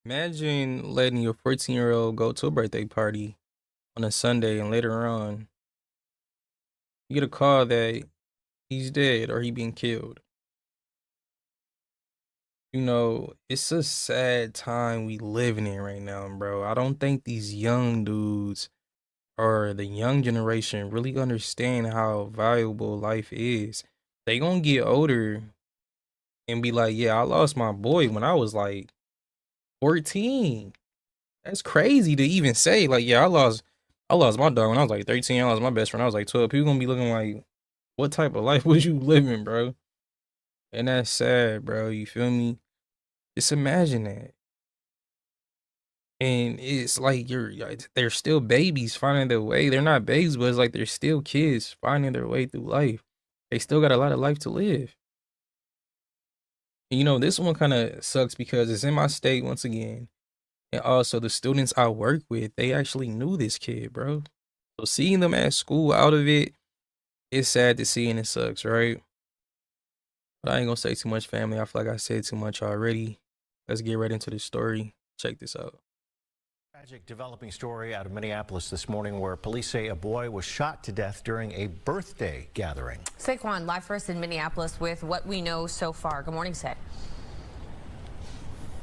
Imagine letting your 14-year-old go to a birthday party on a Sunday and later on you get a call that he's dead or he been killed. It's a sad time we living in right now, bro. I don't think these young dudes or the young generation really understand how valuable life is. They gonna get older and be like, yeah, I lost my boy when I was like 14. That's crazy to even say. Like, yeah, I lost my dog when I was like 13. I lost my best friend. I was like 12. People gonna be looking like, what type of life was you living, bro? And that's sad, bro. You feel me? Just imagine that. And it's like they're still babies finding their way. They're not babies, but it's like they're still kids finding their way through life. They still got a lot of life to live. And this one kind of sucks because it's in my state once again. And also the students I work with, they actually knew this kid, bro. So seeing them at school out of it, it's sad to see and it sucks, right? But I ain't gonna say too much, family. I feel like I said too much already. Let's get right into the story. Check this out. Tragic developing story out of Minneapolis this morning where police say a boy was shot to death during a birthday gathering. Saquon, live for us in Minneapolis with what we know so far. Good morning, Sa.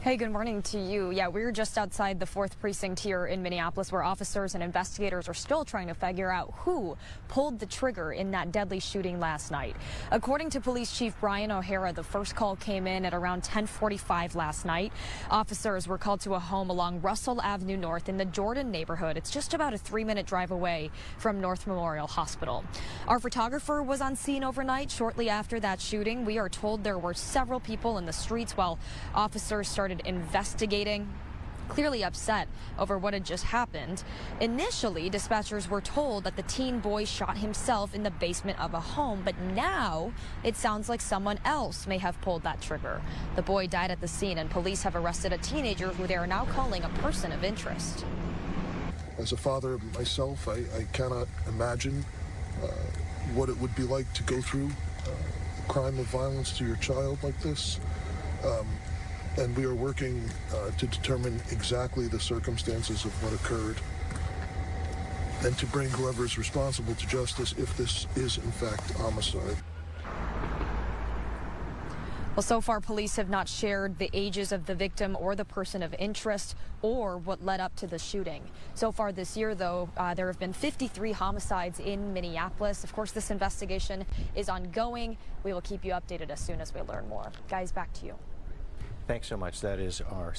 Hey, good morning to you. Yeah, we're just outside the 4th precinct here in Minneapolis where officers and investigators are still trying to figure out who pulled the trigger in that deadly shooting last night. According to Police Chief Brian O'Hara, the first call came in at around 10:45 last night. Officers were called to a home along Russell Avenue North in the Jordan neighborhood. It's just about a 3-minute drive away from North Memorial Hospital. Our photographer was on scene overnight shortly after that shooting. We are told there were several people in the streets while officers started investigating, clearly upset over what had just happened. Initially, dispatchers were told that the teen boy shot himself in the basement of a home, but now it sounds like someone else may have pulled that trigger. The boy died at the scene, and police have arrested a teenager who they are now calling a person of interest. As a father myself, I cannot imagine what it would be like to go through a crime of violence to your child like this. And we are working to determine exactly the circumstances of what occurred and to bring whoever is responsible to justice if this is in fact homicide. Well, so far, police have not shared the ages of the victim or the person of interest or what led up to the shooting. So far this year, though, there have been 53 homicides in Minneapolis. Of course, this investigation is ongoing. We will keep you updated as soon as we learn more. Guys, back to you. Thanks so much. That is our